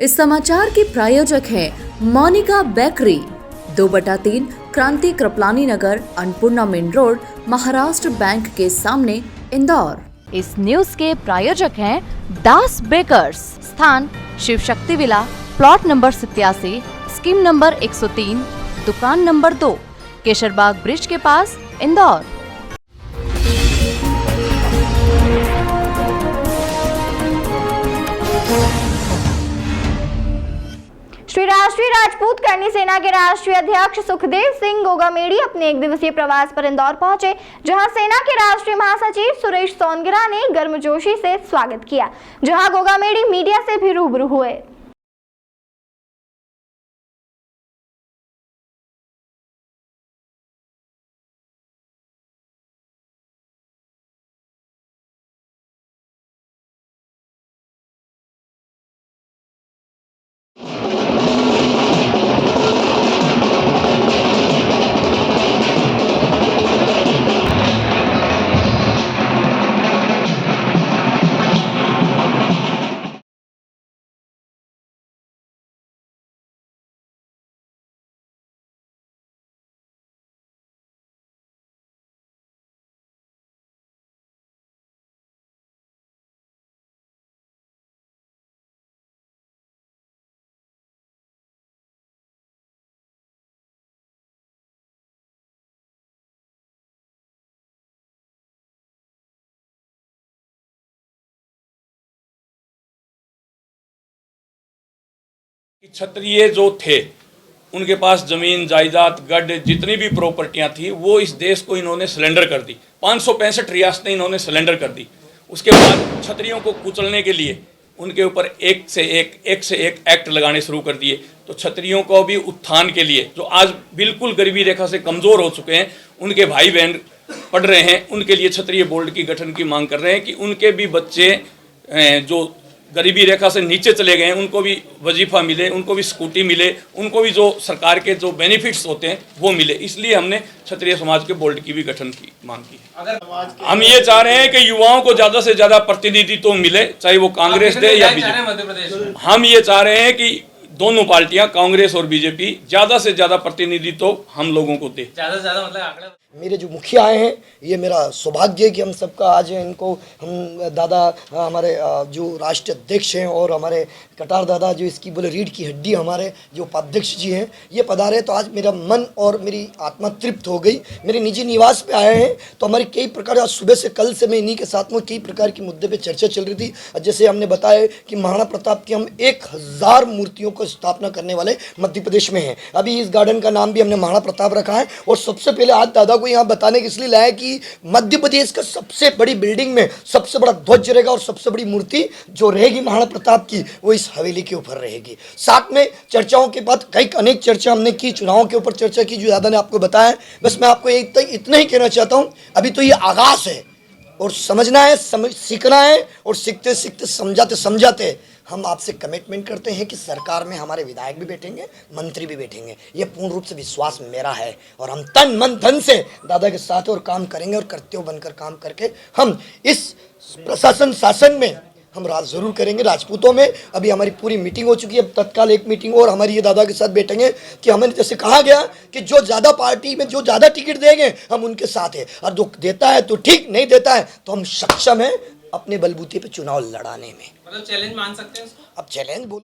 इस समाचार के प्रायोजक हैं Monika bakery, 2/3 Kranti Kripalani Nagar, Annapurna main road, Maharashtra bank के सामने, इंदौर। इस न्यूज के प्रायोजक हैं दास बेकर्स, स्थान Shiv Shakti villa, plot number 87, scheme number 103, दुकान नंबर 2, केशरबाग ब्रिज के पास, इंदौर। श्री राष्ट्रीय राजपूत करनी सेना के राष्ट्रीय अध्यक्ष सुखदेव सिंह गोगामेड़ी अपने 1 दिवसीय प्रवास पर इंदौर पहुंचे, जहां सेना के राष्ट्रीय महासचिव सुरेश सोनगिरा ने गर्मजोशी से स्वागत किया, जहां गोगामेड़ी मीडिया से भी रूबरू हुए। क्षत्रिय जो थे उनके पास जमीन जायदाद गढ़ जितनी भी प्रॉपर्टियां थी वो इस देश को इन्होंने सिलेंडर कर दी। 565 रियासतें इन्होंने सिलेंडर कर दी। उसके बाद क्षत्रियों को कुचलने के लिए उनके ऊपर एक से एक एक्ट लगाने शुरू कर दिए। तो क्षत्रियों को भी उत्थान के लिए जो आज बिल्कुल गरीबी रेखा से कमज़ोर हो चुके हैं, उनके भाई बहन पढ़ रहे हैं, उनके लिए क्षत्रिय बोर्ड की गठन की मांग कर रहे हैं कि उनके भी बच्चे जो गरीबी रेखा से नीचे चले गए हैं उनको भी वजीफा मिले, उनको भी स्कूटी मिले, उनको भी जो सरकार के जो बेनिफिट्स होते हैं वो मिले। इसलिए हमने क्षत्रिय समाज के बोर्ड की भी गठन की मांग की है। हम ये चाह रहे हैं कि युवाओं को ज़्यादा से ज़्यादा प्रतिनिधित्व मिले, चाहे वो कांग्रेस दे या बीजेपी। हम ये चाह रहे हैं कि दोनों पार्टियां कांग्रेस और बीजेपी ज़्यादा से ज़्यादा प्रतिनिधित्व हम लोगों को दे। ज़्यादा से ज़्यादा मतलब आंकड़ा। मेरे जो मुखिया आए हैं, ये मेरा सौभाग्य है कि हम सबका आज इनको हम दादा हमारे जो राष्ट्रीय अध्यक्ष हैं और हमारे कटार दादा जो इसकी बोले रीढ़ की हड्डी हमारे जो उपाध्यक्ष जी हैं, ये पधारे। तो आज मेरा मन और मेरी आत्मा तृप्त हो गई। मेरे निजी निवास पे आए हैं तो हमारी कई प्रकार, आज सुबह से कल से मैं इन्हीं के साथ में कई प्रकार की मुद्दे पे चर्चा चल रही थी। जैसे हमने बताया कि महाराणा प्रताप की हम 1000 मूर्तियों को स्थापना करने वाले मध्य प्रदेश में हैं। अभी इस गार्डन का नाम भी हमने महाराणा प्रताप रखा है। और सबसे पहले आज दादा को यहाँ बताने के इसलिए लाया कि मध्य प्रदेश का सबसे बड़ी बिल्डिंग में सबसे बड़ा ध्वज रहेगा और सबसे बड़ी मूर्ति जो रहेगी महाराणा प्रताप की वो इस हवेली के ऊपर रहेगी। साथ में चर्चाओं के बाद कई अनेक चर्चा हमने की, चुनावों के ऊपर चर्चा की जो दादा ने आपको बताया। बस मैं आपको इतना ही कहना चाहता हूँ, अभी तो ये आगाज है और समझना है, सीखना है और सीखते सीखते समझाते हम आपसे कमिटमेंट करते हैं कि सरकार में हमारे विधायक भी बैठेंगे, मंत्री भी बैठेंगे। ये पूर्ण रूप से विश्वास मेरा है और हम तन मन धन से दादा के साथ और काम करेंगे और कर्तव्य बनकर काम करके हम इस प्रशासन शासन में हम राज जरूर करेंगे। राजपूतों में अभी हमारी पूरी मीटिंग हो चुकी है, अब तत्काल एक मीटिंग और हमारी ये दादा के साथ बैठेंगे कि हमें जैसे कहा गया कि जो ज़्यादा पार्टी में जो ज़्यादा टिकट देंगे हम उनके साथ हैं, और जो देता है तो ठीक, नहीं देता है तो हम सक्षम हैं अपने बलबूते पे चुनाव लड़ाने में। मतलब चैलेंज मान सकते हैं इसको? अब चैलेंज बोल